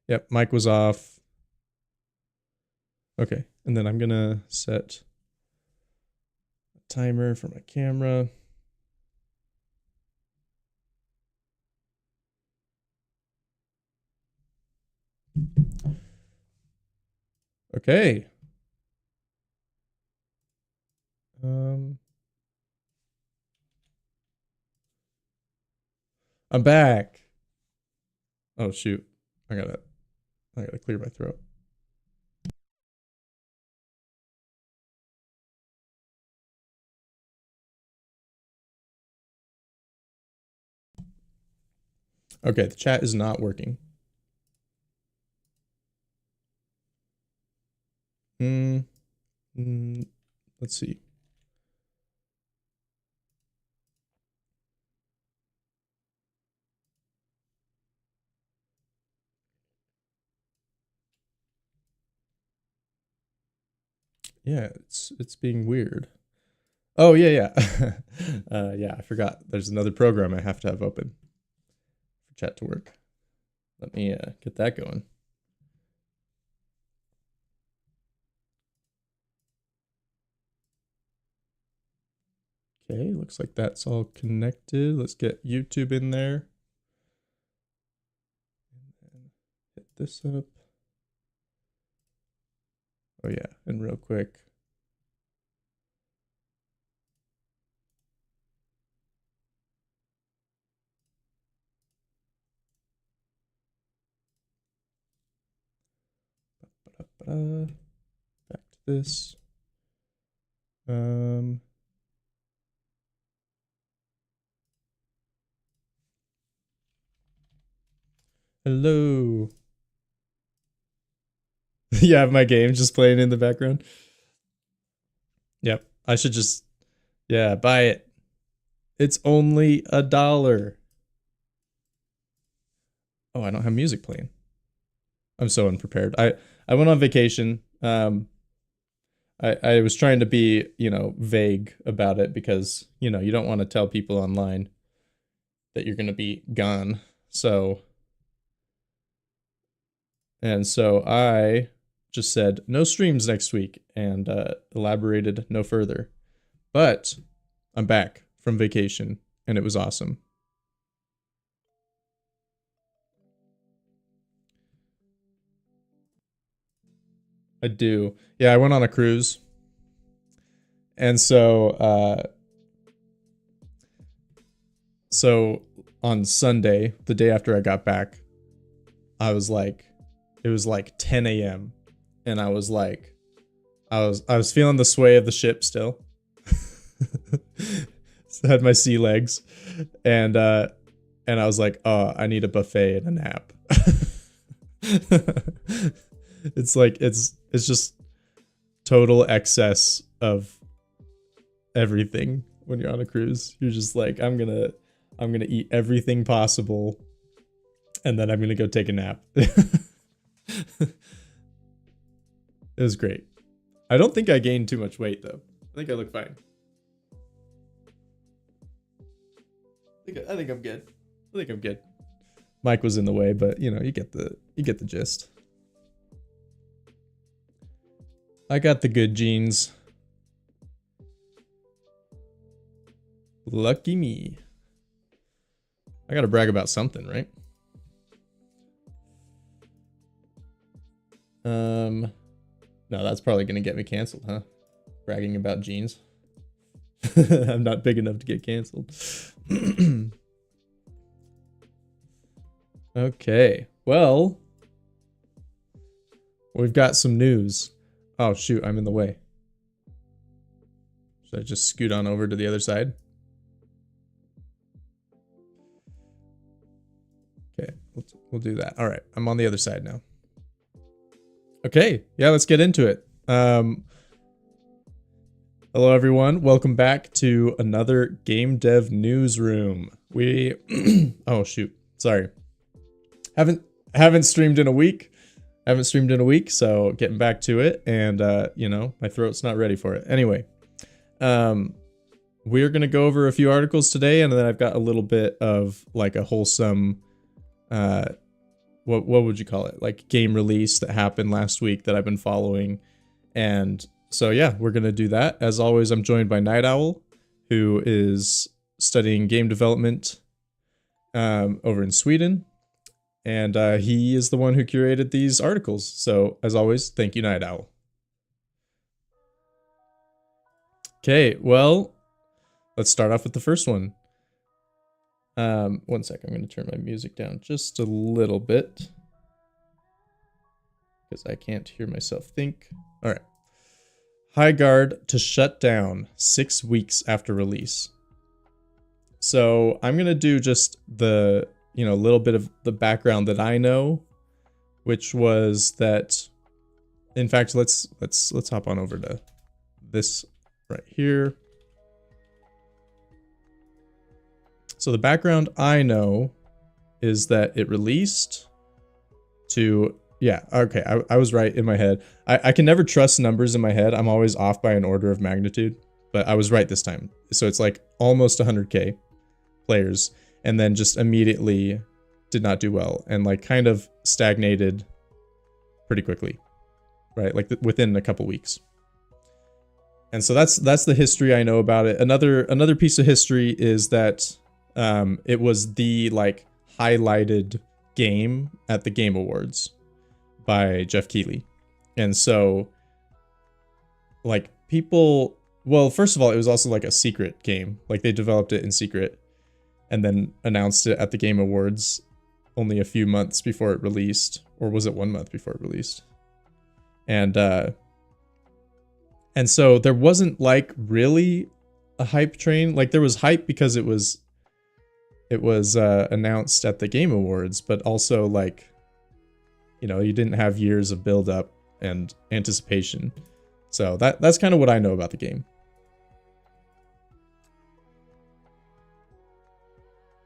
Yep, mic was off. Okay, and then I'm gonna set a timer for my camera. Okay. I'm back. Oh shoot. I gotta clear my throat. Okay, the chat is not working. Let's see. Yeah, it's being weird. Oh yeah. Yeah, I forgot. There's another program I have to have open for chat to work. Let me get that going. Okay, looks like that's all connected. Let's get YouTube in there. And hit this up. Oh yeah, and real quick. Back to this. Hello. You have my game just playing in the background. Yep. I should just, yeah, buy it. It's only $1. Oh, I don't have music playing. I'm so unprepared. I went on vacation. I was trying to be, vague about it because, you don't want to tell people online that you're going to be gone. So I just said no streams next week and elaborated no further. But I'm back from vacation and it was awesome. I do. Yeah, I went on a cruise. And so on Sunday, the day after I got back, it was like 10 a.m. and I was feeling the sway of the ship still. Had my sea legs, and I was like, oh, I need a buffet and a nap. It's just total excess of everything when you're on a cruise. You're just like, I'm gonna eat everything possible, and then I'm gonna go take a nap. It was great. I don't think I gained too much weight though. I think I look fine. I think I'm good. I think I'm good. Mike was in the way, but you get the gist. I got the good genes. Lucky me. I gotta brag about something, right? No, that's probably gonna get me canceled, huh? Bragging about jeans. I'm not big enough to get canceled. Okay, well, we've got some news. Oh shoot, I'm in the way. Should I just scoot on over to the other side? Okay, we'll do that. All right, I'm on the other side now. Okay, yeah, let's get into it. Hello everyone, welcome back to another Game Dev Newsroom. Oh shoot, sorry. Haven't streamed in a week. So getting back to it, and my throat's not ready for it. Anyway, we're gonna go over a few articles today, and then I've got a little bit of like a wholesome what would you call it? Like game release that happened last week that I've been following. And so yeah, we're gonna do that. As always, I'm joined by Night Owl, who is studying game development over in Sweden. And he is the one who curated these articles. So as always, thank you, Night Owl. Okay, well, let's start off with the first one. 1 sec, I'm going to turn my music down just a little bit because I can't hear myself think. All right. High Guard to shut down 6 weeks after release. So I'm going to do just the, little bit of the background that I know, which was that, in fact, let's hop on over to this right here. So the background I know is that it released to, yeah, okay, I was right in my head. I can never trust numbers in my head. I'm always off by an order of magnitude, but I was right this time. So it's like almost 100K players, and then just immediately did not do well and like kind of stagnated pretty quickly, right? Like within a couple weeks. And so that's the history I know about it. Another piece of history is that it was the like highlighted game at the Game Awards by Jeff Keighley. And so like people, well, first of all, it was also like a secret game. Like they developed it in secret and then announced it at the Game Awards only a few months before it released, or was it 1 month before it released? And so there wasn't like really a hype train. Like there was hype because it was announced at the Game Awards, but also like, you didn't have years of build up and anticipation. So that's kind of what I know about the game.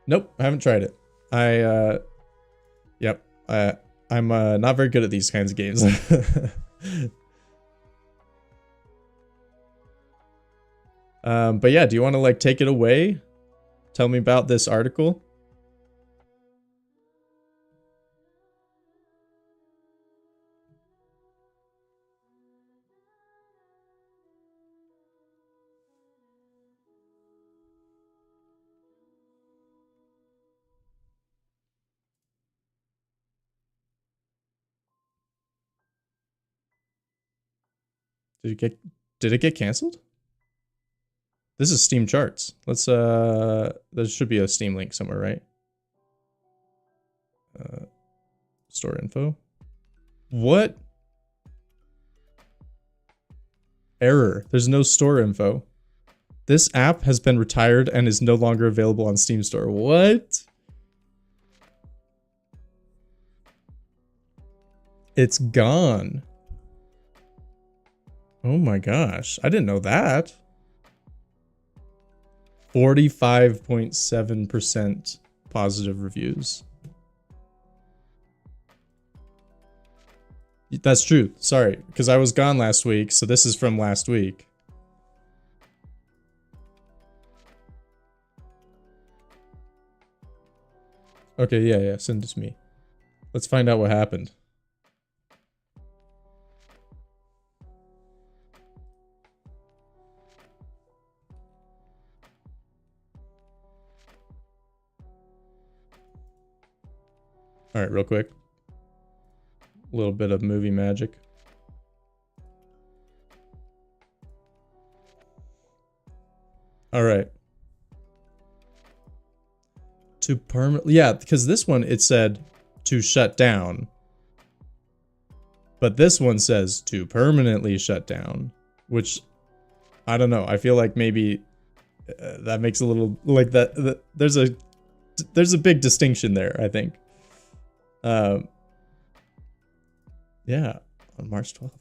Nope, I haven't tried it. I'm not very good at these kinds of games. But yeah, do you want to like take it away? Tell me about this article. Did it get canceled? This is Steam charts. Let's there should be a Steam link somewhere, right? Store info. What? Error. There's no store info. This app has been retired and is no longer available on Steam Store. What? It's gone. Oh my gosh. I didn't know that. 45.7% positive reviews. That's true. Sorry, because I was gone last week, so this is from last week. Okay, yeah, send it to me. Let's find out what happened. All right, real quick. A little bit of movie magic. All right. To permanently, yeah, because this one, it said to shut down. But this one says to permanently shut down, which I don't know. I feel like maybe that makes a little like that. There's a big distinction there, I think. Yeah, on March 12th.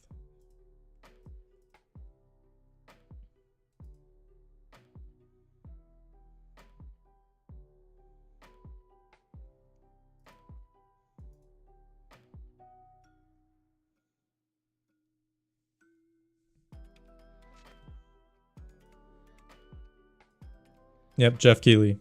Yep, Jeff Keighley.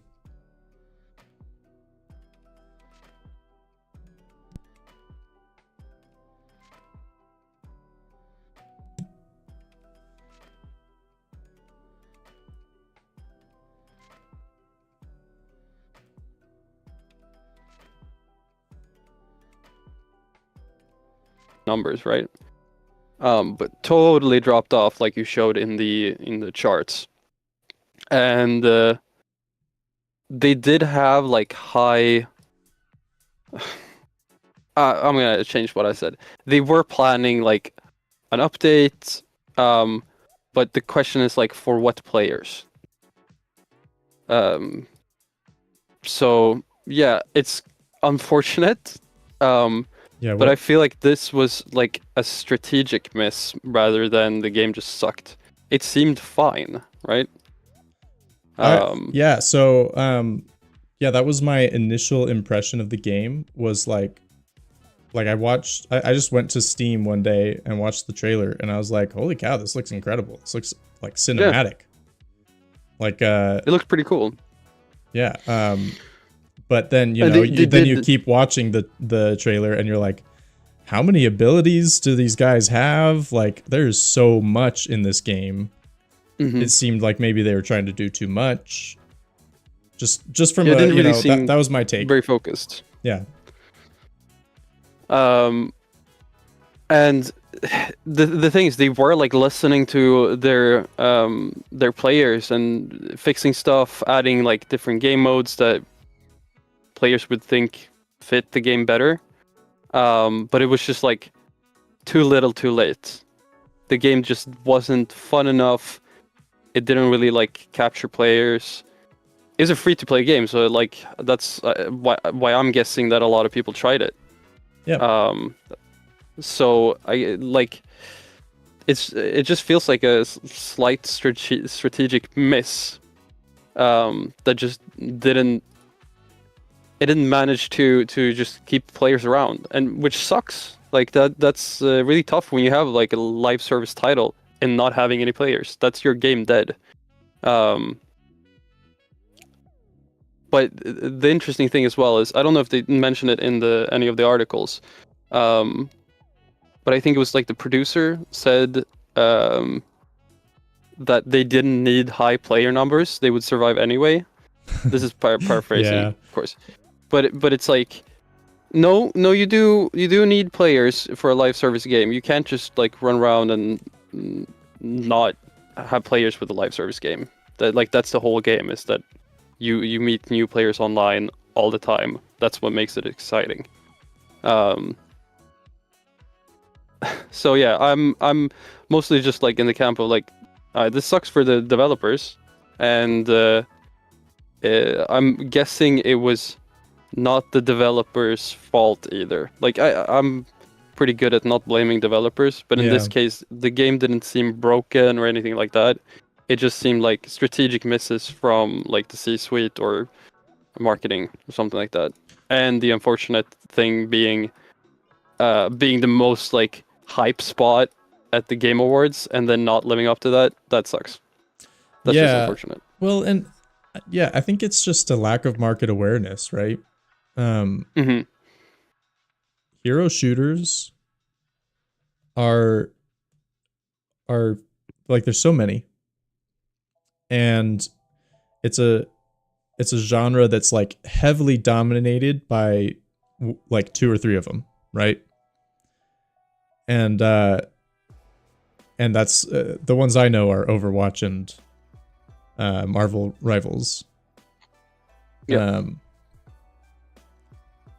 numbers, right? But totally dropped off, like you showed in the charts. And they did have like high. I'm gonna change what I said. They were planning like an update, but the question is like for what players? So yeah, it's unfortunate. Yeah, But I what? feel like this was like a strategic miss rather than the game just sucked. It seemed fine, right? Yeah, so yeah, that was my initial impression of the game was like I just went to Steam one day and watched the trailer and I was like, holy cow, this looks incredible. This looks like Yeah, cinematic. Like it looked pretty cool. yeah, but then And then you keep watching the trailer and you're like, how many abilities do these guys have? Like there's so much in this game. It seemed like maybe they were trying to do too much. Just from it a, didn't really that was my take. very focused. Yeah. And the thing is, they were like listening to their players and fixing stuff, adding like different game modes that players would think fit the game better. But it was just like too little, too late. The game just wasn't fun enough. It didn't really like capture players. It's a free-to-play game, so like that's why I'm guessing that a lot of people tried it. Yeah. So I like it just feels like a slight strategic miss that just didn't manage to just keep players around, and which sucks. Like that's really tough when you have like a live service title and not having any players. That's your game dead. But the interesting thing as well is, I don't know if they mentioned it in any of the articles, but I think it was like the producer said that they didn't need high player numbers; they would survive anyway. This is paraphrasing, Yeah. of course, but it's like, no, you do need players for a live service game. You can't just like run around and not have players with a live service game. That's the whole game, is that you meet new players online all the time. That's what makes it exciting. So yeah, I'm mostly just like in the camp of like, this sucks for the developers, and I'm guessing it was not the developers' fault either. Like I'm pretty good at not blaming developers, but in this case, the game didn't seem broken or anything like that. It just seemed like strategic misses from like the C-suite or marketing or something like that. And the unfortunate thing being the most like hype spot at the Game Awards and then not living up to that. That sucks. That's just unfortunate. Well, and yeah, I think it's just a lack of market awareness, right? Hero shooters are like, there's so many, and it's a genre that's like heavily dominated by like 2 or 3 of them, right? And that's the ones I know are Overwatch and Marvel Rivals. Yeah.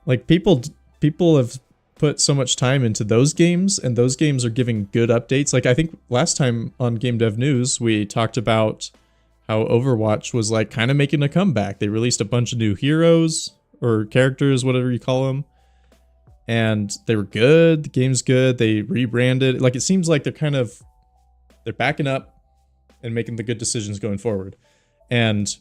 Like people have put so much time into those games, and those games are giving good updates. Like I think last time on Game Dev News, we talked about how Overwatch was like kind of making a comeback. They released a bunch of new heroes or characters, whatever you call them, and they were good. The game's good. They rebranded. Like it seems like they're backing up and making the good decisions going forward. And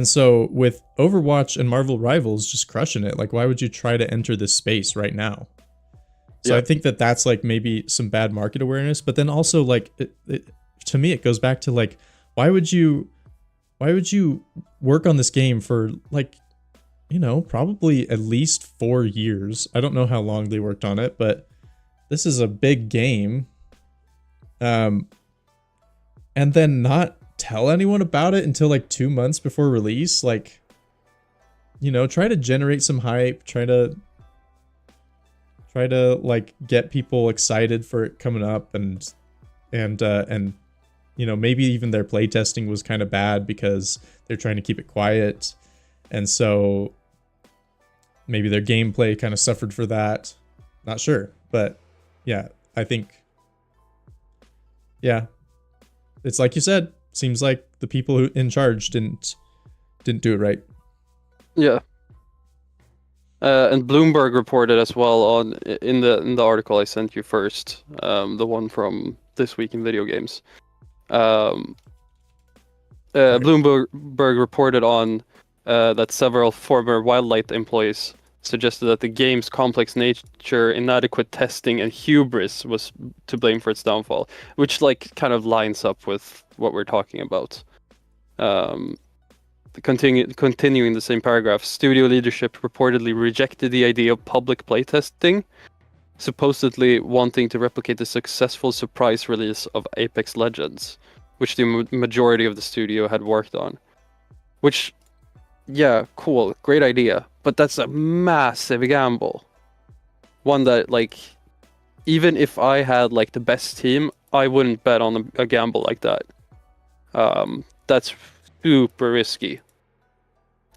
so with Overwatch and Marvel Rivals just crushing it, like why would you try to enter this space right now? So I think that's like maybe some bad market awareness, but then also like to me it goes back to like, why would you work on this game for like, probably at least 4 years? I don't know how long they worked on it, but this is a big game. And then not tell anyone about it until like 2 months before release. Like, try to generate some hype, try to Try to like get people excited for it coming up, and you know, maybe even their playtesting was kind of bad because they're trying to keep it quiet, and so maybe their gameplay kind of suffered for that. Not sure, but yeah, I think, yeah, it's like you said. Seems like the people who in charge didn't do it right. Yeah. And Bloomberg reported as well on in the article I sent you first, the one from This Week in Video Games. Bloomberg reported on that several former Wildlight employees suggested that the game's complex nature, inadequate testing, and hubris was to blame for its downfall, which like kind of lines up with what we're talking about. Continuing the same paragraph, studio leadership reportedly rejected the idea of public playtesting, supposedly wanting to replicate the successful surprise release of Apex Legends, which the majority of the studio had worked on. Which, yeah, cool, great idea, but that's a massive gamble. One that, like, even if I had like the best team, I wouldn't bet on a gamble like that. That's super risky.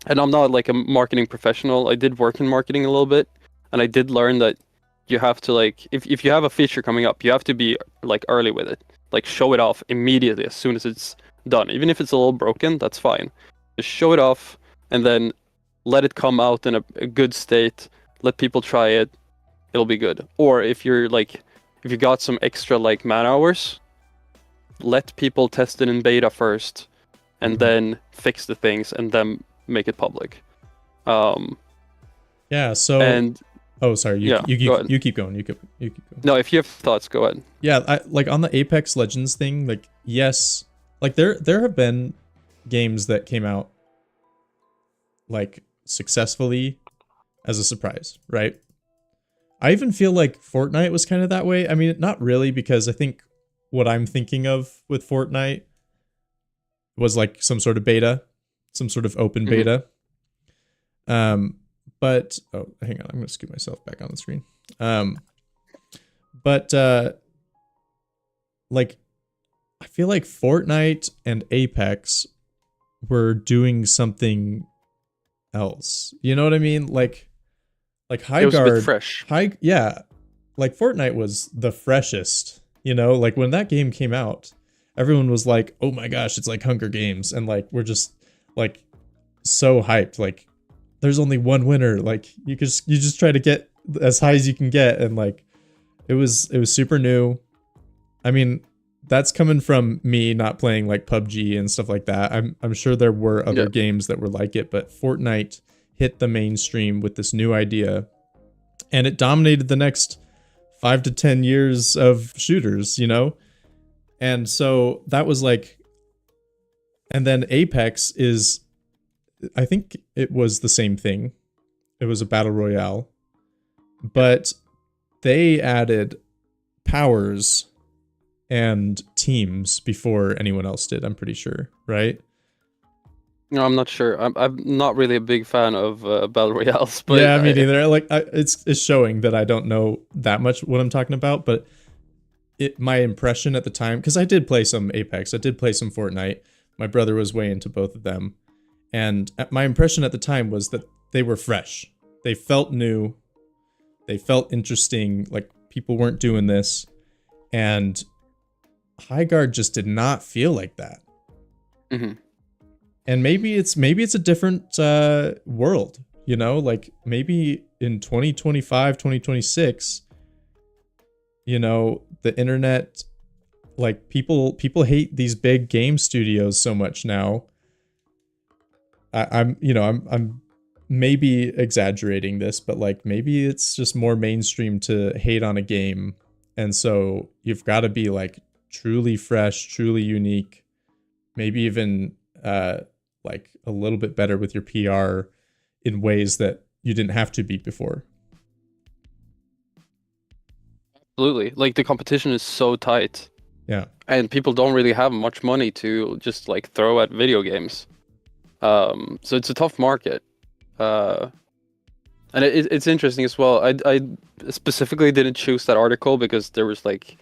And I'm not like a marketing professional. I did work in marketing a little bit, and I did learn that you have to like, if you have a feature coming up, you have to be like early with it. Like show it off immediately as soon as it's done. Even if it's a little broken, that's fine. Just show it off and then let it come out in a good state. Let people try it. It'll be good. Or if you're like, if you got some extra like man hours, let people test it in beta first, and then fix the things, and then make it public. Yeah. So. And oh, sorry. You keep going. You keep going. No, if you have thoughts, go ahead. Yeah, I like on the Apex Legends thing. Like, yes, like there have been games that came out like successfully as a surprise, right? I even feel like Fortnite was kind of that way. I mean, not really, because I think what I'm thinking of with Fortnite was like some sort of beta, some sort of open beta. But oh, hang on, I'm gonna scoot myself back on the screen. But like, I feel like Fortnite and Apex were doing something else. You know what I mean? Like High It was Guard, a bit fresh. yeah, like Fortnite was the freshest. You know, like when that game came out, everyone was like, "Oh my gosh, it's like Hunger Games," and like we're just like so hyped. Like, there's only one winner. Like you just try to get as high as you can get, and like it was super new. I mean, that's coming from me not playing like PUBG and stuff like that. I'm sure there were other games that were like it, but Fortnite hit the mainstream with this new idea, and it dominated the next 5 to 10 years of shooters, you know? And so that was like, and then Apex is, I think it was the same thing. It was a battle royale, but they added powers and teams before anyone else did, I'm pretty sure, right? No, I'm not sure. I'm not really a big fan of battle royales, but yeah, me neither. Like, it's showing that I don't know that much what I'm talking about, but my impression at the time, because I did play some Apex, I did play some Fortnite. My brother was way into both of them, and my impression at the time was that they were fresh. They felt new. They felt interesting. Like people weren't doing this, and High Guard just did not feel like that. Mm-hmm. And maybe it's a different world, you know, like maybe in 2025, 2026, you know, the internet, like people hate these big game studios so much now. I'm maybe exaggerating this, but like maybe it's just more mainstream to hate on a game. And so you've got to be like truly fresh, truly unique, maybe even like a little bit better with your PR in ways that you didn't have to be before. Absolutely. Like the competition is so tight. Yeah. And people don't really have much money to just like throw at video games. So it's a tough market. And it's interesting as well. I specifically didn't choose that article because there was like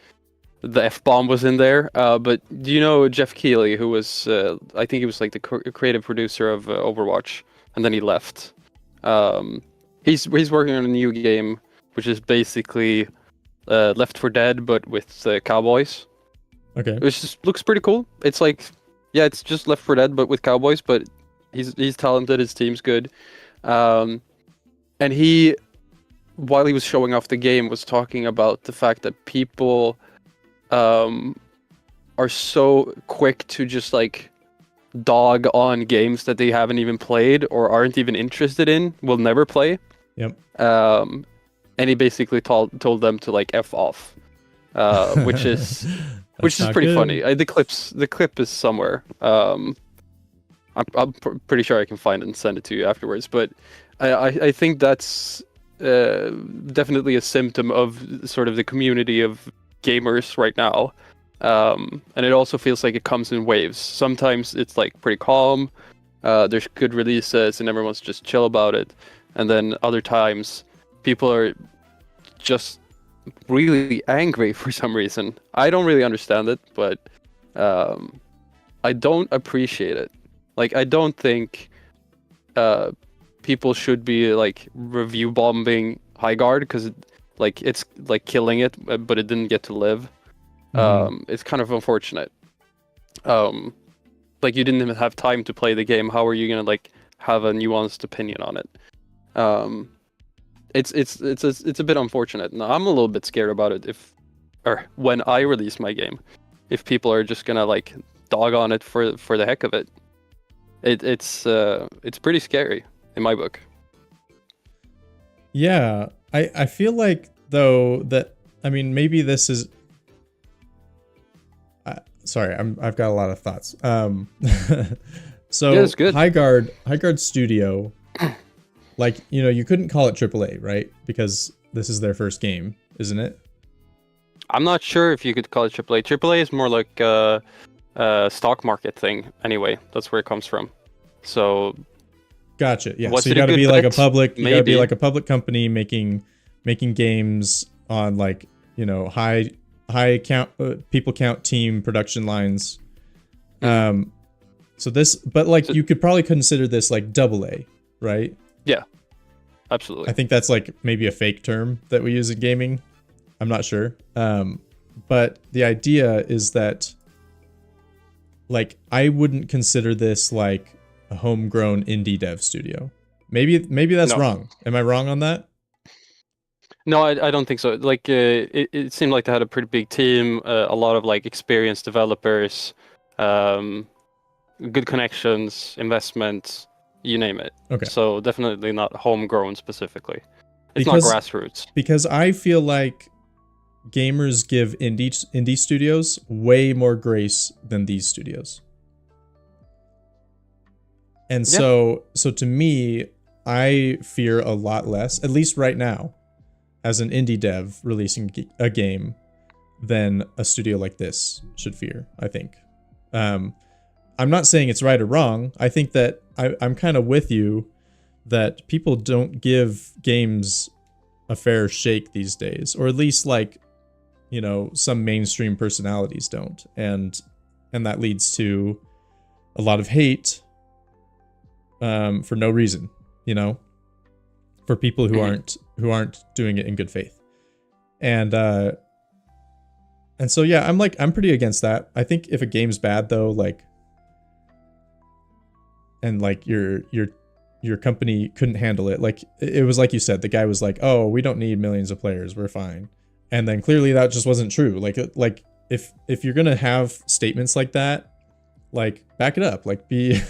the F-bomb was in there. But do you know Jeff Keighley, who was I think he was like the creative producer of Overwatch, and then he left. He's working on a new game, which is basically Left 4 Dead, but with cowboys. Okay. Which just looks pretty cool. It's like, yeah, it's just Left 4 Dead, but with cowboys. But he's talented. His team's good. And he, while he was showing off the game, was talking about the fact that people are so quick to just like dog on games that they haven't even played or aren't even interested in, will never play. Yep. And he basically told them to like F off, which is pretty good. funny. The clip is somewhere. I'm pretty sure I can find it and send it to you afterwards. But I think that's definitely a symptom of sort of the community of gamers right now. And it also feels like it comes in waves. Sometimes it's like pretty calm. There's good releases and everyone's just chill about it. And then other times people are just really angry for some reason. I don't really understand it, but I don't appreciate it. Like, I don't think people should be like review bombing High Guard because like it's like killing it, but it didn't get to live. It's kind of unfortunate. Like, you didn't even have time to play the game. How are you gonna like have a nuanced opinion on it? It's a bit unfortunate. And I'm a little bit scared about it when I release my game, if people are just gonna like dog on it for the heck of it. It's pretty scary in my book. Yeah, I feel like though that, I mean, maybe this is sorry, I've got a lot of thoughts. So yeah, it's good. High Guard Studio, like, you know, you couldn't call it AAA, right? Because this is their first game, isn't it? I'm not sure if you could call it AAA. AAA is more like a stock market thing. Anyway, that's where it comes from. So, gotcha. Yeah. Was So you it a got to good be like a bet? public. You got to be Maybe. like a public company making games on, like, you know, high count people count team production lines. So this, but like, you could probably consider this like AA, right? Yeah, absolutely. I think that's like maybe a fake term that we use in gaming. I'm not sure. But the idea is that, like, I wouldn't consider this like a homegrown indie dev studio. Maybe that's No. wrong. Am I wrong on that? No, I don't think so. Like, it seemed like they had a pretty big team, a lot of like experienced developers, good connections, investment, you name it. Okay. So definitely not homegrown specifically. It's Because- not grassroots. Because I feel like gamers give indie studios way more grace than these studios. And Yeah. so to me, I fear a lot less, at least right now, as an indie dev releasing a game, than a studio like this should fear, I think. I'm not saying it's right or wrong. I think that I'm kind of with you that people don't give games a fair shake these days, or at least, like, you know, some mainstream personalities don't, and that leads to a lot of hate for no reason, you know, for people who aren't doing it in good faith. And so yeah, I'm pretty against that. I think if a game's bad though, like, and like your company couldn't handle it, like, it was like you said, the guy was like, oh, we don't need millions of players, we're fine. And then clearly that just wasn't true. Like if you're gonna have statements like that, like, back it up, like, be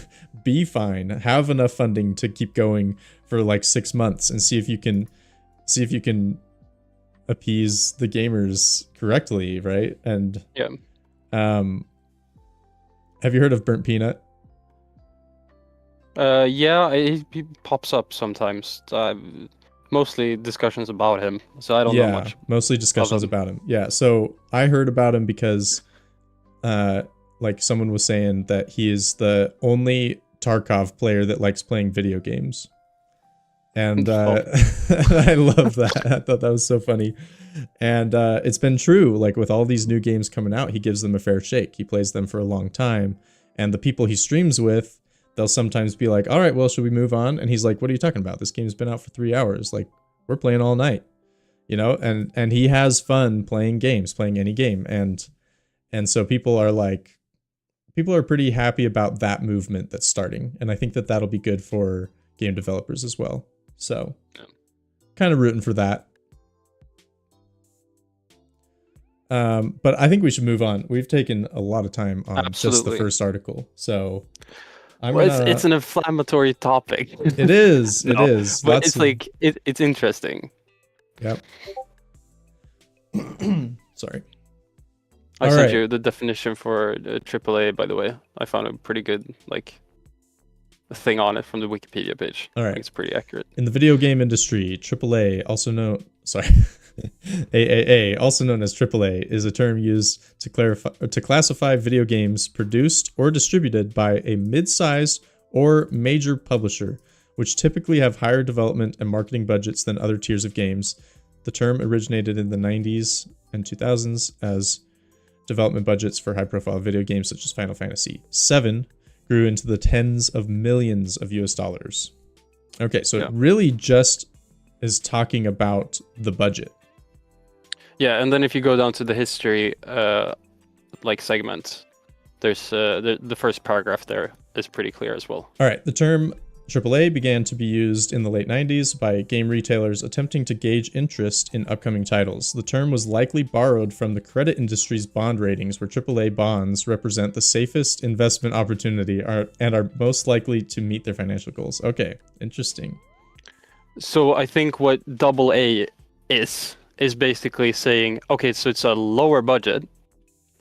fine, have enough funding to keep going for like 6 months and see if you can appease the gamers correctly, right? And Yeah. Have you heard of Burnt Peanut? Yeah, he pops up sometimes. Mostly discussions about him, so I don't know much. Mostly discussions about him. Yeah, so I heard about him because like, someone was saying that he is the only Tarkov player that likes playing video games. And I love that. I thought that was so funny. And it's been true. Like with all these new games coming out, he gives them a fair shake. He plays them for a long time. And the people he streams with, they'll sometimes be like, all right, well, should we move on? And he's like, what are you talking about? This game's been out for 3 hours. Like, we're playing all night, you know? And he has fun playing games, playing any game. And so people are pretty happy about that movement that's starting. And I think that that'll be good for game developers as well. So kind of rooting for that. But I think we should move on. We've taken a lot of time on just the first article. So it's an inflammatory topic. It is. It is. But it's interesting. Yep. Sorry. I sent you the definition for AAA, by the way. I found a pretty good thing on it from the Wikipedia page. All right. I think it's pretty accurate. In the video game industry, AAA, AAA, also known as AAA, is a term used to classify video games produced or distributed by a mid-sized or major publisher, which typically have higher development and marketing budgets than other tiers of games. The term originated in the 90s and 2000s as development budgets for high-profile video games such as Final Fantasy VII grew into the tens of millions of US dollars. Okay, so it really just is talking about the budget. Yeah, and then if you go down to the history segment, there's the first paragraph there is pretty clear as well. All right, the term AAA began to be used in the late 90s by game retailers attempting to gauge interest in upcoming titles. The term was likely borrowed from the credit industry's bond ratings, where AAA bonds represent the safest investment opportunity and are most likely to meet their financial goals. Okay, interesting. So I think what AA is basically saying, okay, so it's a lower budget,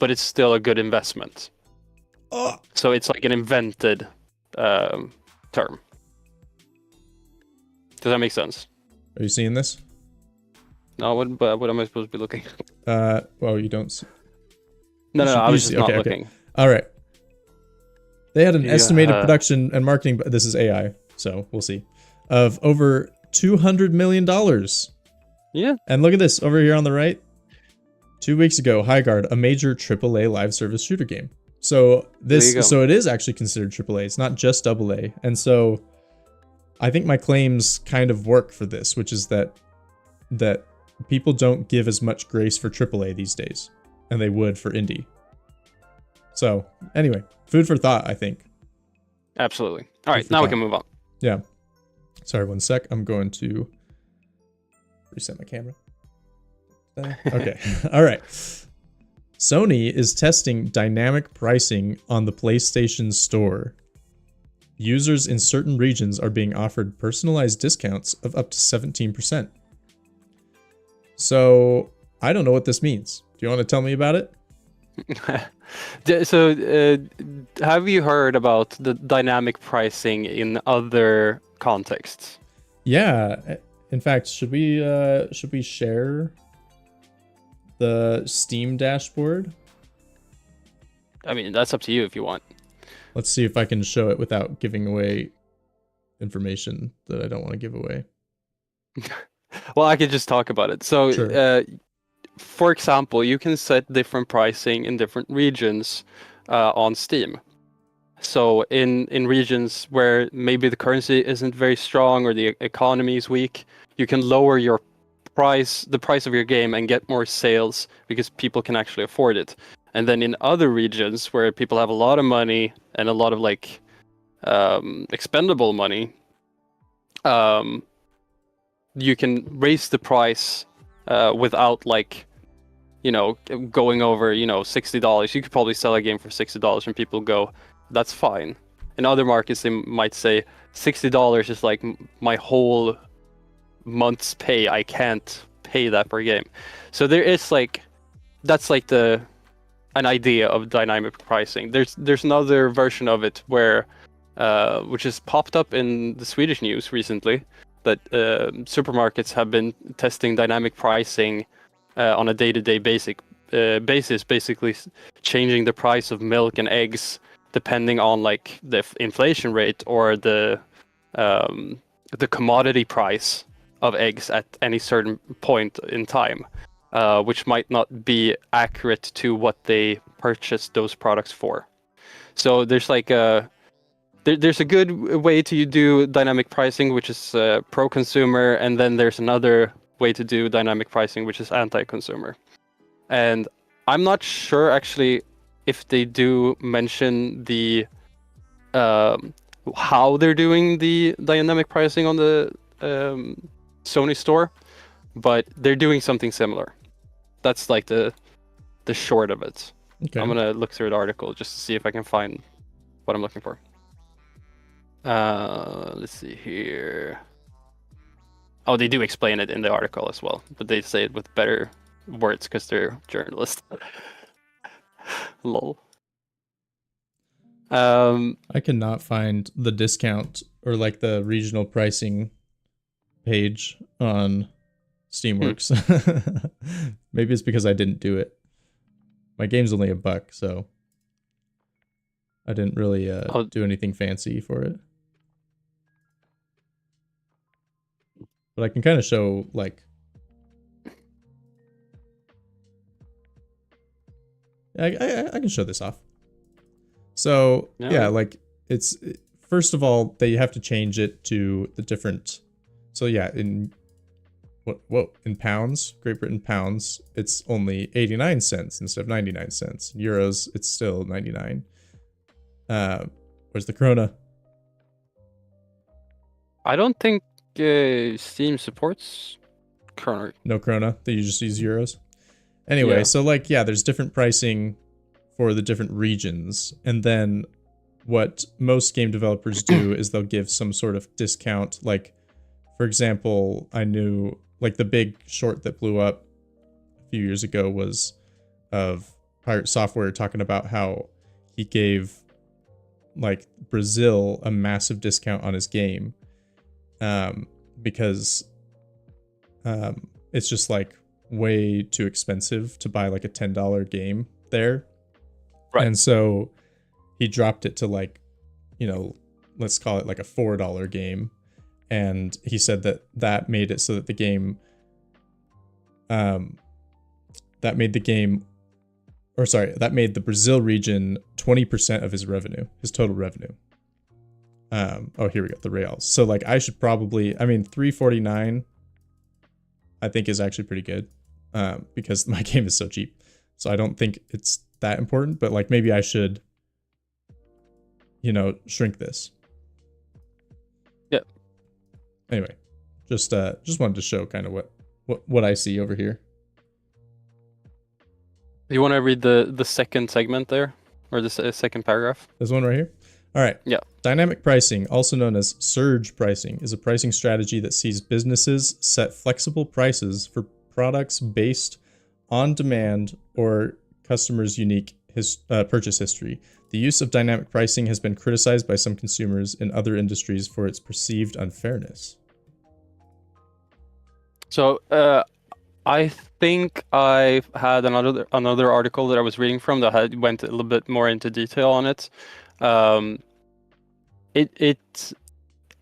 but it's still a good investment. So it's like an invented term. Does that make sense? Are you seeing this? No, what am I supposed to be looking? Well, you don't see. No, I was just not looking. All right. They had an estimated production and marketing, but this is AI, so we'll see, of over $200 million. Yeah. And look at this over here on the right. 2 weeks ago, Highguard, a major AAA live service shooter game. So it is actually considered AAA. It's not just AA. And so I think my claims kind of work for this, which is that people don't give as much grace for AAA these days, and they would for indie. So anyway, food for thought, I think. Absolutely. All right, now we can move on. Yeah. Sorry, 1 sec. I'm going to reset my camera. Okay. All right. Sony is testing dynamic pricing on the PlayStation Store. Users in certain regions are being offered personalized discounts of up to 17%. So, I don't know what this means. Do you want to tell me about it? So, have you heard about the dynamic pricing in other contexts? Yeah. In fact, should we share the Steam dashboard? I mean, that's up to you if you want. Let's see if I can show it without giving away information that I don't want to give away. Well, I could just talk about it. So, sure. For example, you can set different pricing in different regions on Steam. So in regions where maybe the currency isn't very strong or the economy is weak, you can lower the price of your game and get more sales because people can actually afford it. And then in other regions where people have a lot of money and a lot of expendable money, you can raise the price without going over $60. You could probably sell a game for $60 and people go, that's fine. In other markets, they might say $60 is like my whole month's pay. I can't pay that per game. So there is that's an idea of dynamic pricing. There's another version of it where which has popped up in the Swedish news recently, that supermarkets have been testing dynamic pricing on a day-to-day basis, basically changing the price of milk and eggs depending on the inflation rate or the the commodity price of eggs at any certain point in time, which might not be accurate to what they purchased those products for. So there's like there's a good way to do dynamic pricing, which is pro-consumer, and then there's another way to do dynamic pricing, which is anti-consumer. And I'm not sure actually if they do mention the how they're doing the dynamic pricing on the Sony store, but they're doing something similar. That's like the short of it. Okay. I'm gonna look through the article just to see if I can find what I'm looking for. Let's see here. Oh, they do explain it in the article as well, but they say it with better words because they're journalists. Lol. I cannot find the discount or like the regional pricing page on Steamworks. Maybe it's because I didn't do it. My game's only $1, so I didn't really do anything fancy for it. But I can kind of show like I can show this off. So yeah, like it's first of all they have to change it to the different. So yeah, in in pounds, Great Britain pounds, it's only 89 cents instead of 99 cents. Euros, it's still 99. Where's the krona? I don't think Steam supports krona. No krona. They just use euros. Anyway, so like yeah, there's different pricing for the different regions, and then what most game developers do is they'll give some sort of discount. Like, for example, I knew like the big short that blew up a few years ago was of Pirate Software talking about how he gave like Brazil a massive discount on his game because it's just like way too expensive to buy like a $10 game there. Right. And so he dropped it to like, you know, let's call it like a $4 game. And he said that made it so that the game, that made the Brazil region 20% of his revenue, his total revenue. Oh, here we go, the reals. So like I should probably, I mean, $3.49 I think is actually pretty good because my game is so cheap. So I don't think it's that important, but like maybe I should, you know, shrink this. Yeah. Anyway, just wanted to show kind of what I see over here. You want to read the second segment there, or the second paragraph? This one right here. All right. Yeah. Dynamic pricing, also known as surge pricing, is a pricing strategy that sees businesses set flexible prices for products based on demand or customers' unique purchase history. The use of dynamic pricing has been criticized by some consumers in other industries for its perceived unfairness. So I think I had another article that I was reading from that went a little bit more into detail on it. It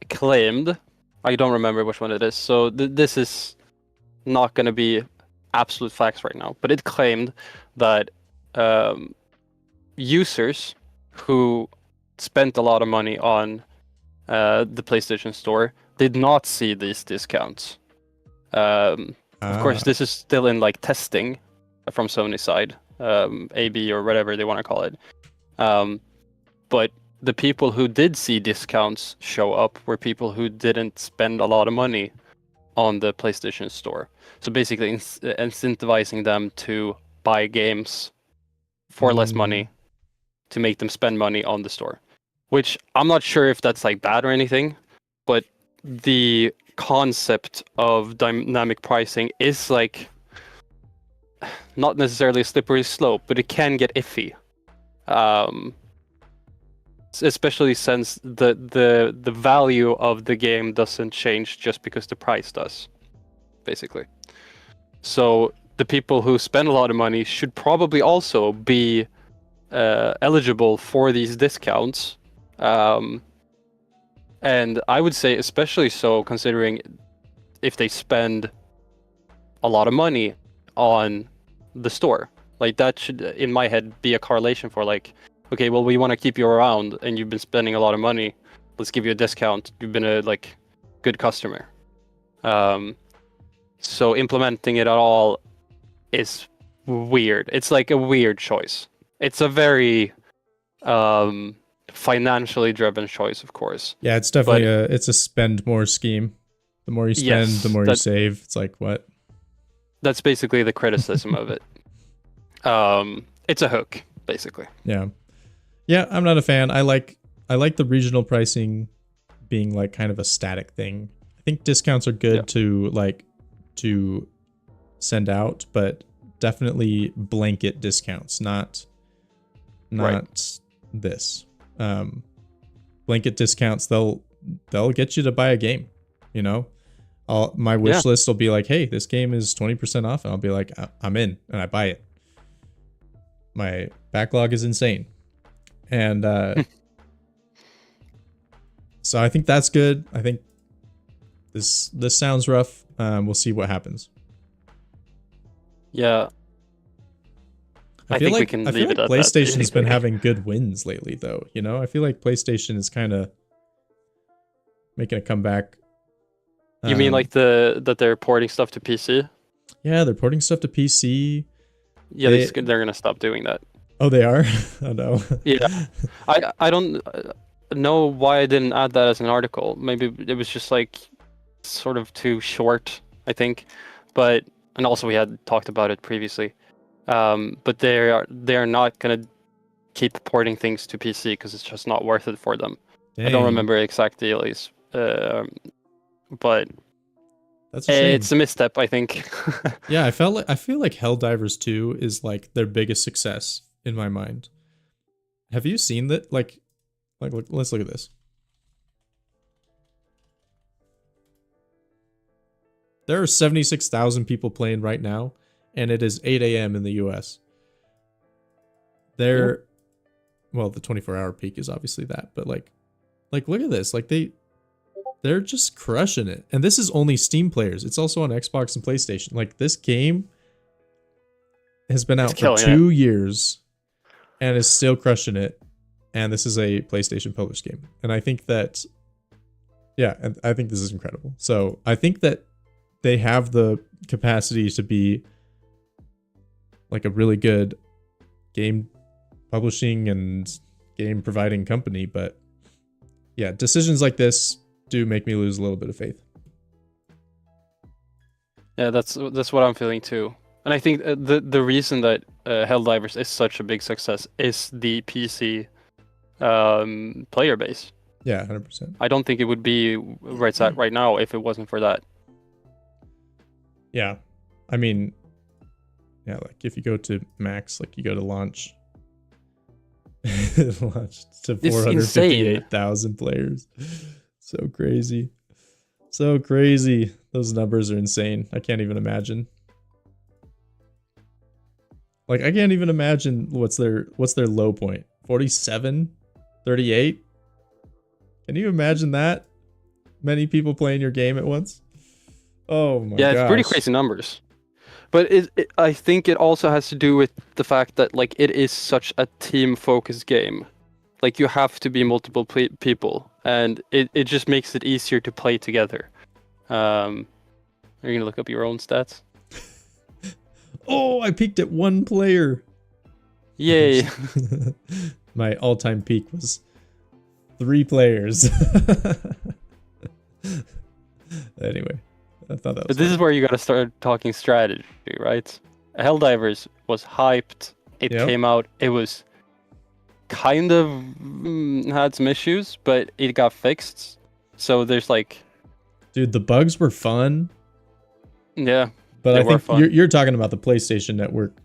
claimed, I don't remember which one it is, so this is not going to be absolute facts right now, but it claimed that users who spent a lot of money on the PlayStation Store did not see these discounts. Of course, this is still in like testing from Sony's side, AB or whatever they want to call it. But the people who did see discounts show up were people who didn't spend a lot of money on the PlayStation Store. So basically incentivizing them to buy games for less money to make them spend money on the store. Which I'm not sure if that's like bad or anything, but the concept of dynamic pricing is like not necessarily a slippery slope, but it can get iffy. Especially since the value of the game doesn't change just because the price does, basically. So the people who spend a lot of money should probably also be eligible for these discounts, And I would say especially so considering if they spend a lot of money on the store. Like that should, in my head, be a correlation for like, okay, well, we want to keep you around and you've been spending a lot of money. Let's give you a discount. You've been a like good customer. So implementing it at all is weird. It's like a weird choice. It's a very financially driven choice, of course. Yeah, it's definitely it's a spend more scheme. The more you spend, Yes, the more you save. It's like what? That's basically the criticism of it. It's a hook, basically. Yeah. Yeah, I'm not a fan. I like the regional pricing being like kind of a static thing. I think discounts are good to send out, but definitely blanket discounts, not this. Blanket discounts, they'll get you to buy a game, you know? My wish list will be like, hey, this game is 20% off, and I'll be like, I'm in, and I buy it. My backlog is insane. And so I think that's good. I think this sounds rough. We'll see what happens. Yeah. I think we can leave it at that. PlayStation's been having good wins lately, though. You know, I feel like PlayStation is kind of making a comeback. You mean like that they're porting stuff to PC? Yeah, they're porting stuff to PC. Yeah, they're gonna stop doing that. Oh, they are? Oh no. Yeah, I don't know why I didn't add that as an article. Maybe it was just like sort of too short, I think. But and also we had talked about it previously. But they're not gonna keep porting things to PC because it's just not worth it for them. Dang. I don't remember exact deals, but that's a shame. It's a misstep, I think. Yeah, I feel like Helldivers 2 is like their biggest success in my mind. Have you seen that? Like let's look at this. There are 76,000 people playing right now, and it is 8 a.m. in the US. Well, the 24-hour peak is obviously that, but like look at this. Like they're just crushing it. And this is only Steam players. It's also on Xbox and PlayStation. Like this game has been out for 2 years and is still crushing it. And this is a PlayStation published game. And I think that, yeah, and I think this is incredible. So I think that they have the capacity to be like a really good game publishing and game providing company. But yeah, decisions like this do make me lose a little bit of faith. Yeah, that's what I'm feeling too. And I think the reason that Helldivers is such a big success is the PC player base. Yeah, 100%. I don't think it would be where it's at right now if it wasn't for that. Yeah. I mean, yeah, like if you go to max, like you go to launch, launched to 458,000 players. So crazy. So crazy. Those numbers are insane. I can't even imagine. Like I can't even imagine what's their low point. 47? 38? Can you imagine that? Many people playing your game at once? Oh my god. Yeah, it's pretty crazy numbers. But I think it also has to do with the fact that like it is such a team-focused game. Like you have to be multiple people, and it just makes it easier to play together. Are you gonna look up your own stats? Oh, I peaked at 1 player. Yay! My all-time peak was 3 players. Anyway, I thought that was. But this is where you gotta start talking strategy, right? Helldivers was hyped. It came out. It was kind of had some issues, but it got fixed. So there's like, dude, the bugs were fun. Yeah, but I think you're talking about the PlayStation Network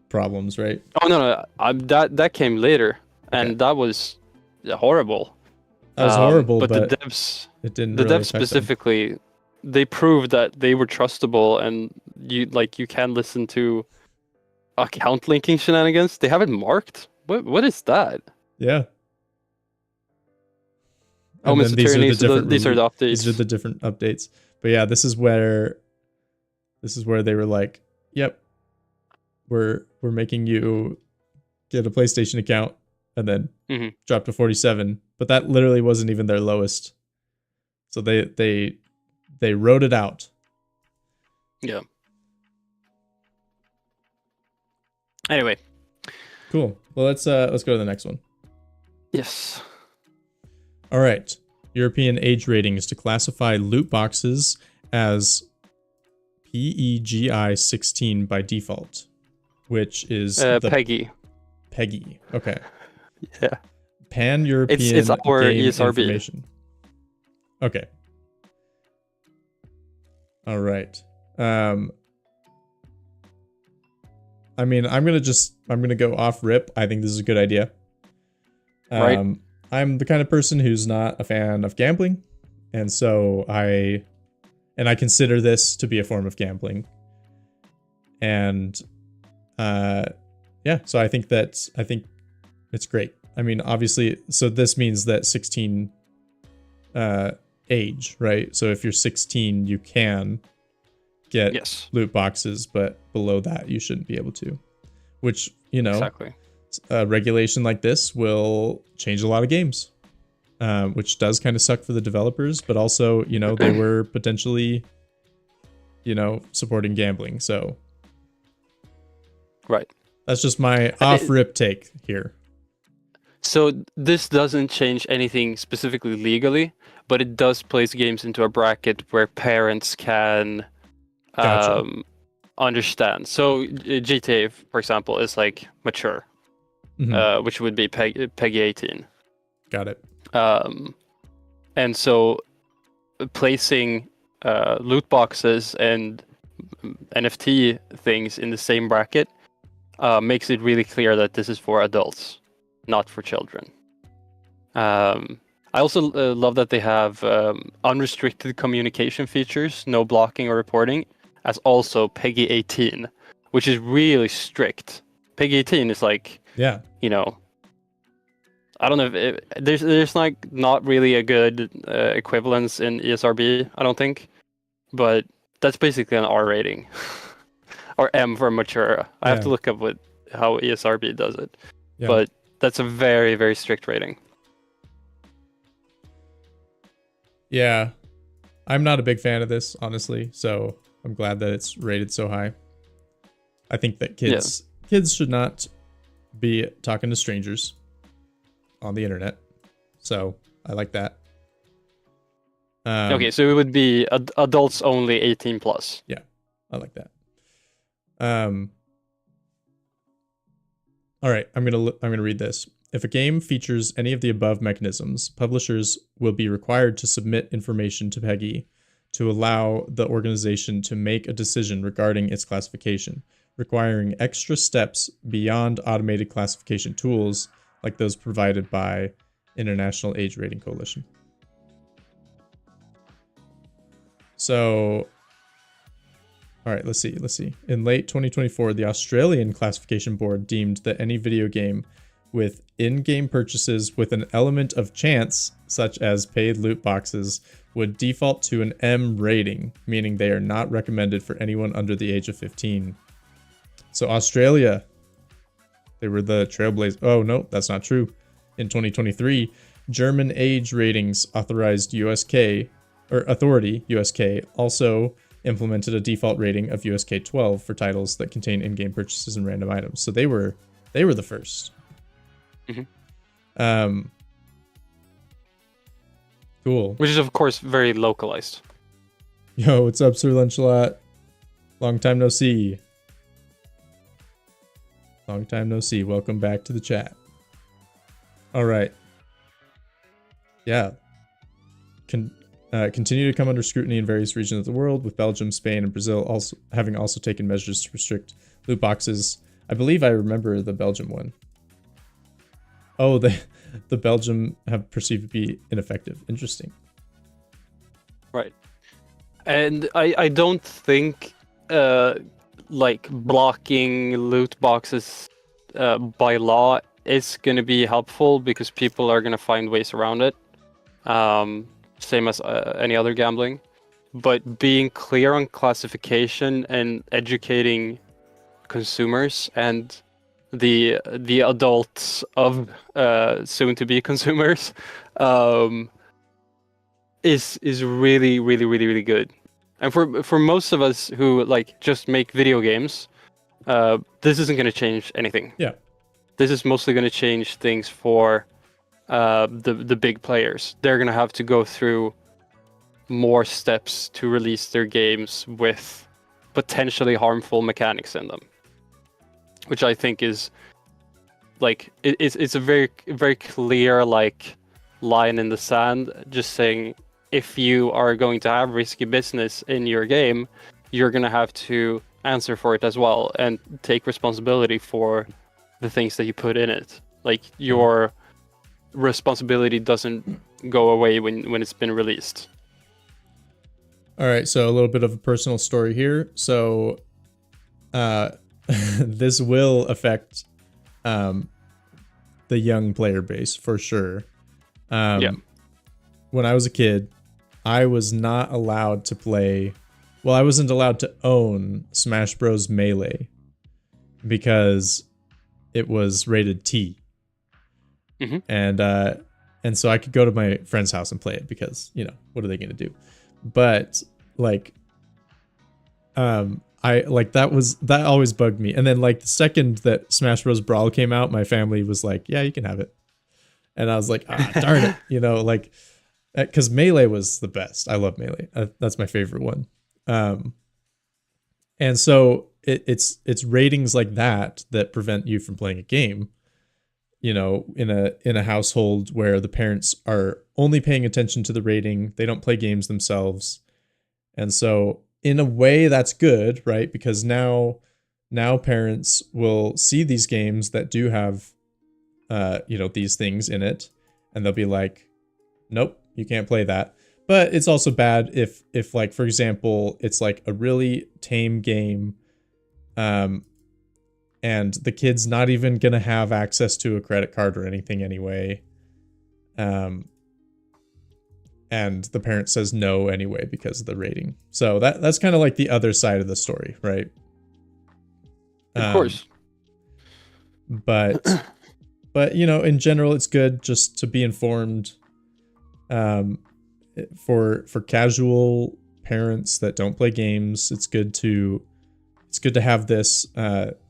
problems, right? Oh no, that came later, and that was horrible. That was horrible, but the devs, it didn't. The really devs specifically, they proved that they were trustable, and you can listen to account linking shenanigans. They have it marked. What is that? Yeah. And Omens then these are the Attorneys, different these are the updates. These are the different updates. But yeah, this is where they were like, "Yep, we're making you get a PlayStation account," and then drop to 47. But that literally wasn't even their lowest. So they wrote it out. Yeah. Anyway. Cool. Well, let's go to the next one. Yes. All right. European age ratings to classify loot boxes as PEGI 16 by default, which is PEGI. PEGI. Okay. Yeah. Pan-European it's our Game ESRB. Information. Okay. All right. I mean, I'm gonna go off rip. I think this is a good idea. Right. I'm the kind of person who's not a fan of gambling, and so I consider this to be a form of gambling. And yeah, so I think it's great. I mean, obviously, so this means that 16 age, right? So if you're 16, you can get loot boxes, but below that you shouldn't be able to, which, you know, exactly. A regulation like this will change a lot of games, which does kind of suck for the developers, but also, you know, they were potentially, you know, supporting gambling. So right, that's just my off rip take here. So this doesn't change anything specifically legally, but it does place games into a bracket where parents can understand. So GTA, for example, is like mature, which would be PEGI 18. Got it. And so placing loot boxes and NFT things in the same bracket makes it really clear that this is for adults, not for children. I also love that they have unrestricted communication features, no blocking or reporting, as also PEGI 18, which is really strict. PEGI 18 is like, you know, I don't know if there's like not really a good equivalence in ESRB, I don't think, but that's basically an R rating, or M for mature. I have to look up how ESRB does it, but that's a very, very strict rating. Yeah, I'm not a big fan of this, honestly, so I'm glad that it's rated so high. I think that kids should not be talking to strangers on the internet, so I like that. Okay, so it would be adults only, 18 plus. Yeah, I like that. All right, I'm gonna read this. If a game features any of the above mechanisms, publishers will be required to submit information to PEGI to allow the organization to make a decision regarding its classification, requiring extra steps beyond automated classification tools like those provided by International Age Rating Coalition. So, all right, let's see. In late 2024, the Australian Classification Board deemed that any video game with in-game purchases with an element of chance, such as paid loot boxes, would default to an M rating, meaning they are not recommended for anyone under the age of 15. So Australia, they were the trailblazers. Oh, no, that's not true. In 2023, German age ratings authority USK also implemented a default rating of USK 12 for titles that contain in-game purchases and random items. So they were the first. Cool. Which is, of course, very localized. Yo, what's up, Sir Lunchalot? Long time no see. Long time no see. Welcome back to the chat. All right. Yeah. Continue to come under scrutiny in various regions of the world, with Belgium, Spain, and Brazil also taken measures to restrict loot boxes. I believe I remember the Belgium one. Oh, the Belgium have perceived to be ineffective. Interesting. Right. And I don't think like blocking loot boxes by law is going to be helpful, because people are going to find ways around it. same as any other gambling. But being clear on classification and educating consumers and the adults of soon to be consumers is really, really, really, really good. And for most of us who like just make video games, this isn't going to change anything. Yeah. This is mostly going to change things for the big players. They're going to have to go through more steps to release their games with potentially harmful mechanics in them, which I think is like it's a very, very clear like line in the sand, just saying if you are going to have risky business in your game, you're going to have to answer for it as well and take responsibility for the things that you put in it. Like your responsibility doesn't go away when it's been released. All right, so a little bit of a personal story here. So this will affect the young player base for sure. When I was a kid, I was not allowed to play. Well, I wasn't allowed to own Smash Bros. Melee because it was rated T. Mm-hmm. And so I could go to my friend's house and play it because, you know, what are they going to do? But like, that always bugged me. And then like the second that Smash Bros. Brawl came out, my family was like, yeah, you can have it. And I was like, darn it, you know, like, because Melee was the best. I love Melee. That's my favorite one. And so it's ratings like that prevent you from playing a game, you know, in a household where the parents are only paying attention to the rating. They don't play games themselves. And so in a way that's good, right? Because now parents will see these games that do have, you know, these things in it, and they'll be like, nope, you can't play that. But it's also bad if like, for example, it's like a really tame game, and the kid's not even gonna have access to a credit card or anything anyway, and the parent says no anyway because of the rating. So that's kind of like the other side of the story, right? Of course. But you know, in general, it's good just to be informed. For casual parents that don't play games, it's good to have this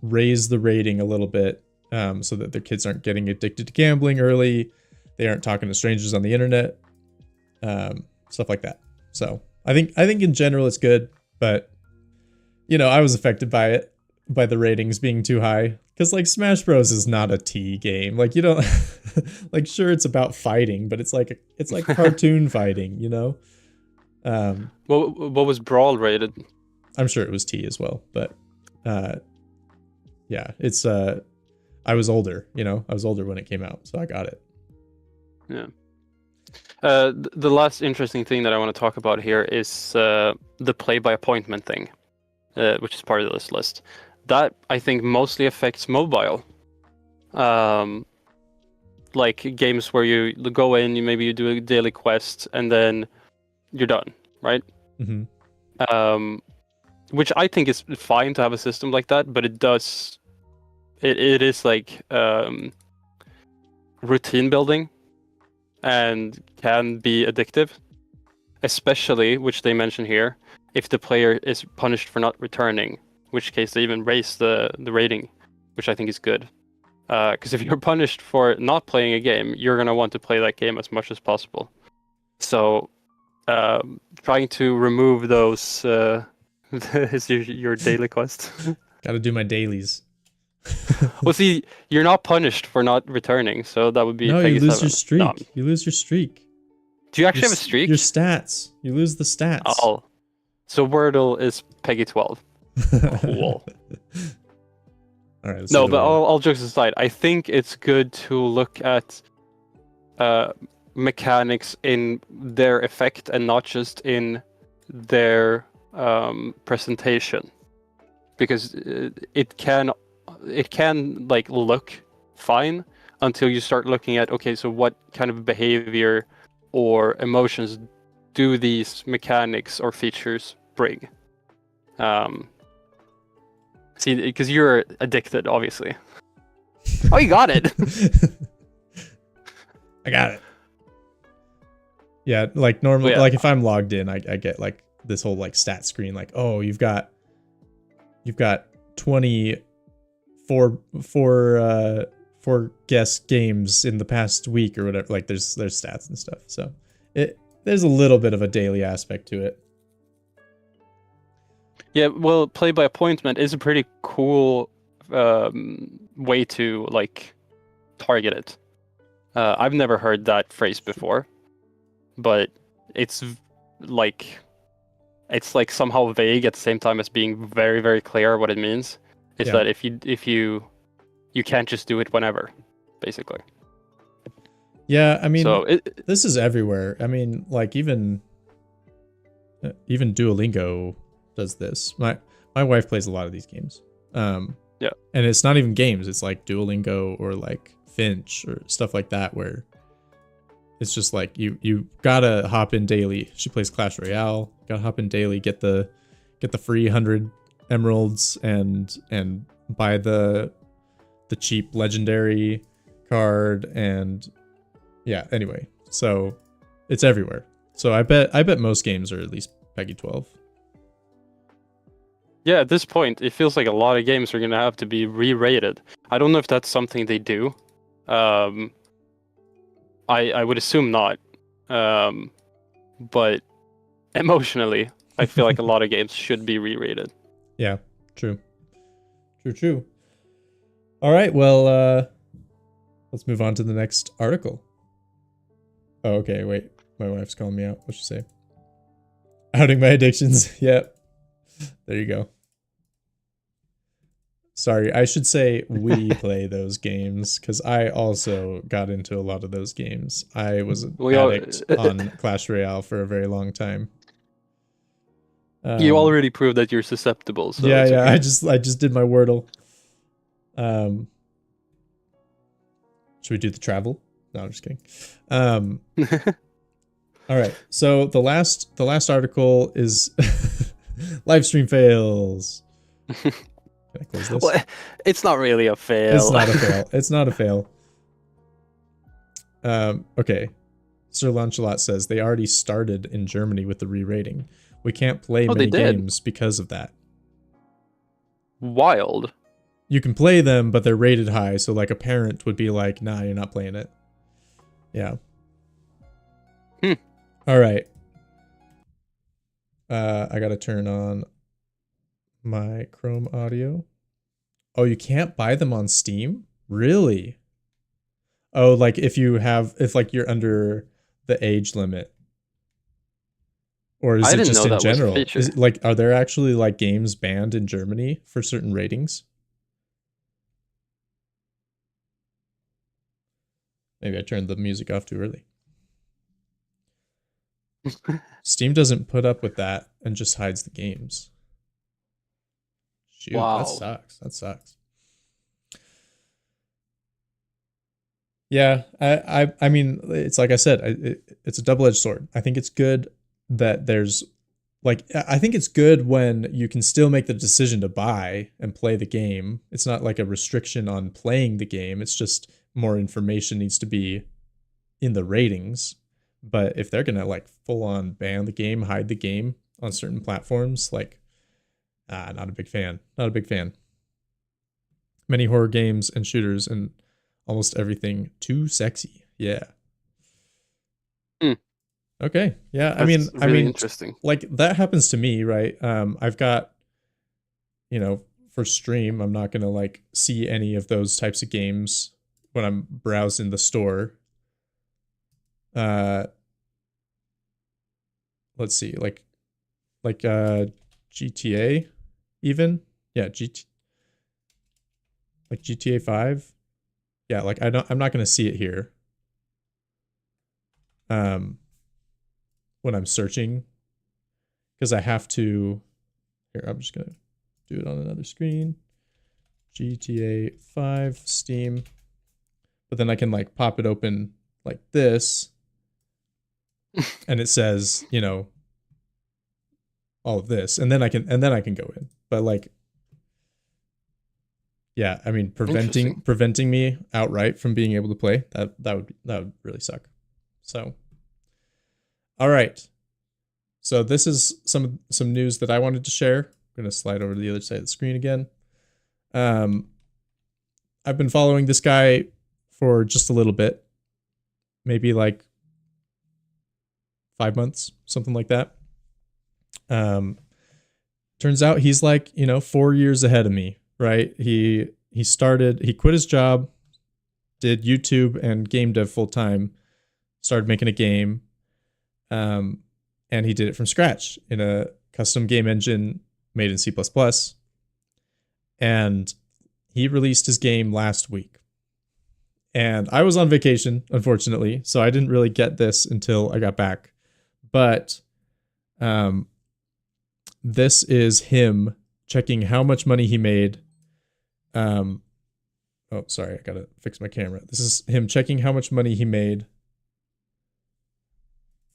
raise the rating a little bit, so that their kids aren't getting addicted to gambling early. They aren't talking to strangers on the internet, stuff like that. So I think in general it's good, but you know, I was affected by it, by the ratings being too high. Because like Smash Bros is not a T game. Like you don't like, sure, it's about fighting, but it's like cartoon fighting, you know. What was Brawl rated? I'm sure it was T as well, but yeah, it's I was older, you know. I was older when it came out, so I got it. Yeah. The last interesting thing that I want to talk about here is the play by appointment thing, which is part of this list. That I think mostly affects mobile. Like games where you go in, you do a daily quest, and then you're done, right? Mm-hmm. Which I think is fine to have a system like that, but it is like routine building and can be addictive, especially, which they mention here, if the player is punished for not returning, in which case they even raise the rating, which I think is good. Because if you're punished for not playing a game, you're going to want to play that game as much as possible. So trying to remove those is your daily quest. Gotta do my dailies. Well, see, you're not punished for not returning, so that would be no, Peggy you lose 7. your streak. No. You lose your streak. Do you actually have a streak? Your stats. You lose the stats. Oh. So Wordle is Peggy 12. Cool. All right. No, but all jokes aside, I think it's good to look at mechanics in their effect and not just in their presentation, because it can like look fine until you start looking at, okay, so what kind of behavior or emotions do these mechanics or features bring? See, because you're addicted, obviously. Oh, you got it. I got it. Yeah, like normal. Yeah. Like if I'm logged in, I get like this whole like stat screen. Like, oh, you've got 4 guest games in the past week or whatever. Like there's stats and stuff. So there's a little bit of a daily aspect to it. Yeah, well, play by appointment is a pretty cool way to like target it. I've never heard that phrase before, but it's like somehow vague at the same time as being very, very clear what it means. It's that if you can't just do it whenever, basically. Yeah, I mean, so this is everywhere. I mean, like even Duolingo does this. My wife plays a lot of these games. Yeah. And it's not even games. It's like Duolingo or like Finch or stuff like that, where it's just like you gotta hop in daily. She plays Clash Royale. Gotta hop in daily, get the free 100 emeralds and buy the cheap legendary card, and yeah. Anyway, so it's everywhere. So I bet most games are at least PEGI 12. Yeah, at this point, it feels like a lot of games are gonna have to be re-rated. I don't know if that's something they do. I would assume not. But emotionally, I feel like a lot of games should be re-rated. Yeah, true. All right, well, let's move on to the next article. Oh, okay, wait. My wife's calling me out. What'd she say? Outing my addictions. Yep. There you go. Sorry, I should say we play those games, because I also got into a lot of those games. I was an addict on Clash Royale for a very long time. You already proved that you're susceptible. So yeah, okay. I just did my Wordle. Should we do the travel? No, I'm just kidding. All right. So the last article is live stream fails. Can I close this? Well, it's not really a fail. It's not a fail. It's not a fail. Okay. Sir Launcelot says they already started in Germany with the re-rating. We can't play many games because of that. Wild. You can play them, but they're rated high, so like a parent would be like, nah, you're not playing it. Yeah. All right. I gotta turn on my Chrome audio. Oh, you can't buy them on Steam? Really? Oh, like if like you're under the age limit. Or is it just in general? Is it, like, are there actually like games banned in Germany for certain ratings? Maybe I turned the music off too early. Steam doesn't put up with that and just hides the games. Shoot, wow. That sucks. Yeah, I mean, it's like I said, it's a double-edged sword. I think it's good that there's, like, I think it's good when you can still make the decision to buy and play the game. It's not like a restriction on playing the game. It's just more information needs to be in the ratings. But if they're gonna like full on ban the game, hide the game on certain platforms, like, not a big fan. Not a big fan. Many horror games and shooters and almost everything too sexy. Yeah. Okay. Yeah. That's I mean, interesting. Like that happens to me, right? I've got, for stream, I'm not gonna like see any of those types of games when I'm browsing the store. Let's see, like GTA even. Yeah, like GTA 5. Yeah, like I'm not going to see it here. When I'm searching, because I have to, here, I'm just going to do it on another screen. GTA 5 Steam. But then I can like pop it open like this and it says, you know, all of this, and then I can go in. But like, yeah, I mean, preventing me outright from being able to play, that would really suck. So, all right. So this is some news that I wanted to share. I'm gonna slide over to the other side of the screen again. I've been following this guy for just a little bit, maybe like 5 months, something like that. Turns out he's like, you know, 4 years ahead of me, right? He quit his job, did YouTube and game dev full time, started making a game, and he did it from scratch in a custom game engine made in C++. And he released his game last week. And I was on vacation, unfortunately, so I didn't really get this until I got back. But this is him checking how much money he made. Oh, sorry, I gotta fix my camera. This is him checking how much money he made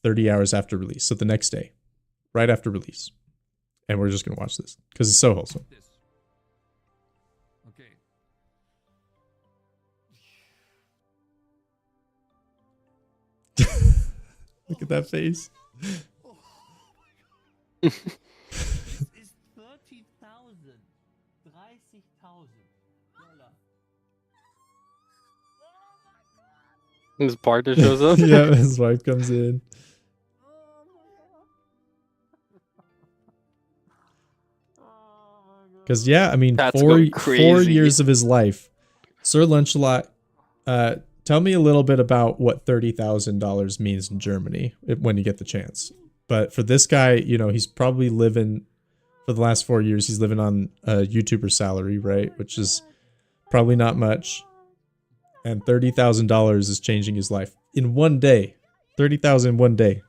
30 hours after release. So the next day, right after release. And we're just gonna watch this because it's so wholesome. Okay. Look at that face. Es ist 30.000. 30.000 Dollar. His partner shows up. Yeah, his wife comes in. Because yeah, I mean, Cats four go crazy. 4 years of his life. Sir Lunchalot, tell me a little bit about what $30,000 means in Germany when you get the chance. But for this guy, you know, he's probably living, for the last 4 years, he's living on a YouTuber salary, right? Which is probably not much. And $30,000 is changing his life in one day. 30,000 in one day.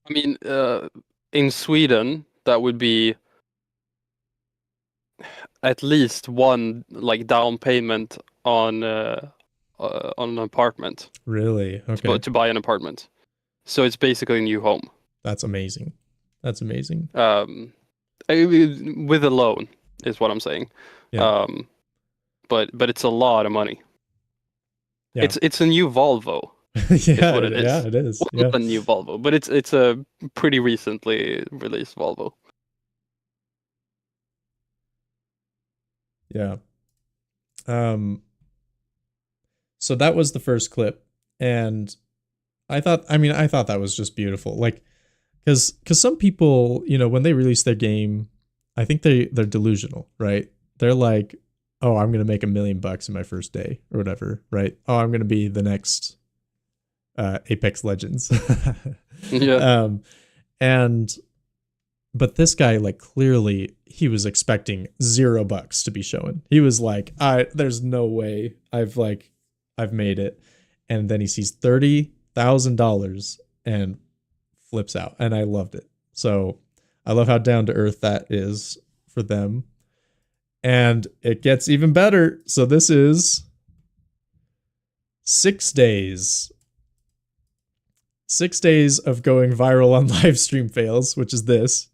I mean, in Sweden, that would be at least one like down payment on an apartment. Really? Okay. To buy an apartment. So it's basically a new home. That's amazing. That's amazing. With a loan is what I'm saying. Yeah. But it's a lot of money. Yeah. It's a new Volvo. Yeah, what it is. Yeah, it is. Well, Yeah. not a new Volvo, but it's a pretty recently released Volvo. Yeah. So that was the first clip, and I thought that was just beautiful. Like, because some people, you know, when they release their game, I think they're delusional, right? They're like, oh, I'm gonna make $1 million in my first day or whatever, right? Oh, I'm gonna be the next Apex Legends. Yeah. But this guy, like, clearly he was expecting $0 to be shown. He was like, there's no way I've made it. And then he sees $30,000 and flips out. And I loved it. So I love how down to earth that is for them. And it gets even better. So this is 6 days. 6 days of going viral on live stream fails, which is this.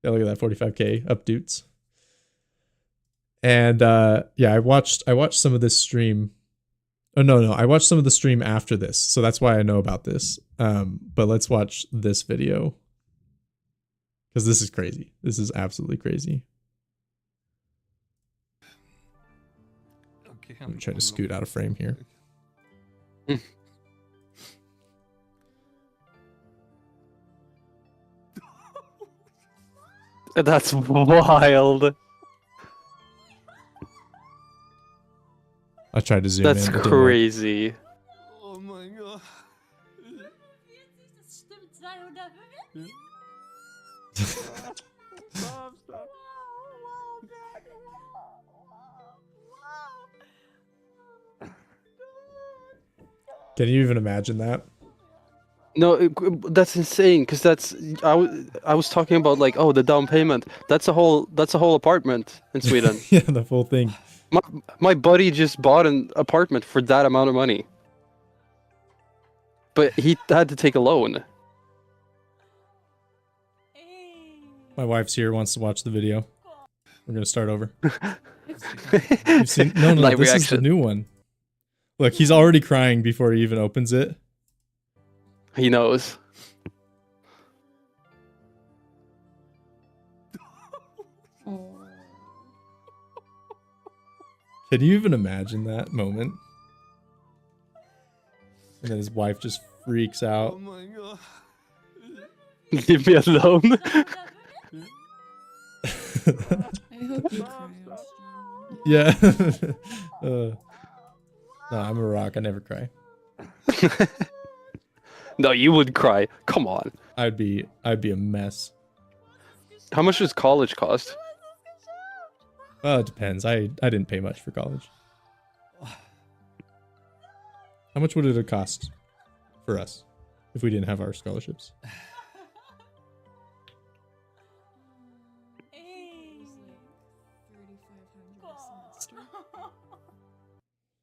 Yeah, look at that 45K updates. And yeah, I watched some of this stream. Oh no, I watched some of the stream after this, so that's why I know about this. But let's watch this video because this is crazy. This is absolutely crazy. Okay, I'm trying to scoot out of frame here. That's wild. I tried to zoom That's in. It didn't work. crazy. Oh mein Gott. Das stimmt, 200. Stop, stop. Can you even imagine that? No, that's insane. Because I was talking about like, oh, the down payment. That's a whole apartment in Sweden. Yeah, the full thing. My buddy just bought an apartment for that amount of money. But he had to take a loan. My wife's here, wants to watch the video. We're gonna start over. You've seen? No, Live this is the reaction. new one. Look, he's already crying before he even opens it. He knows. Can you even imagine that moment? And then his wife just freaks Oh out. my god. Leave me alone. I hope you cry on stream. Yeah. No, I'm a rock. I never cry. No, you would cry. Come on. I'd be a mess. How much does college cost? Well, it depends. I didn't pay much for college. How much would it have cost for us if we didn't have our scholarships? It was like 3,500 a semester.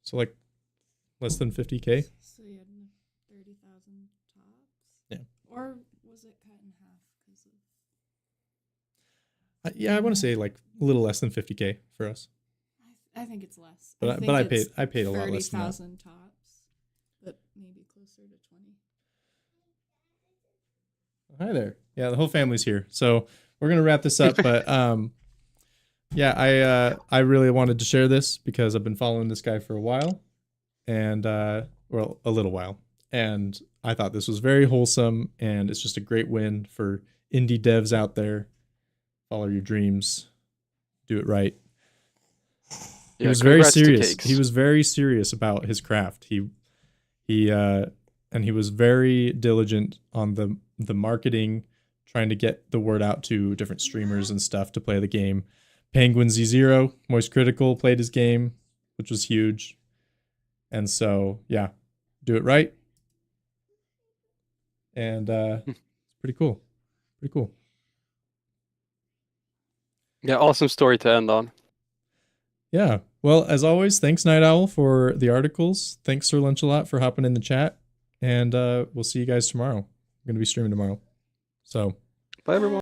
So like less than 50K? So you had 30,000 tops? Yeah. Or was it cut in half because of... Yeah, I want to say like a little less than 50K for us. I think it's less. But think I it's paid a lot less than that. 30,000 tops, but maybe closer to 20. Hi there. Yeah, the whole family's here. So we're gonna wrap this up, but yeah, I really wanted to share this because I've been following this guy for a while, and well, a little while, and I thought this was very wholesome, and it's just a great win for indie devs out there. Follow your dreams, do it right. He Yeah, was very congrats to serious. Cakes. He was very serious about his craft. He was very diligent on the marketing, trying to get the word out to different streamers and stuff to play the game. Penguin Z0, Moist Critical played his game, which was huge. And so, yeah, do it right. And it's pretty cool. Pretty cool. Yeah, awesome story to end on. Yeah. Well, as always, thanks Night Owl for the articles. Thanks Sir Lunchalot for hopping in the chat. And we'll see you guys tomorrow. I'm going to be streaming tomorrow. So Bye, everyone.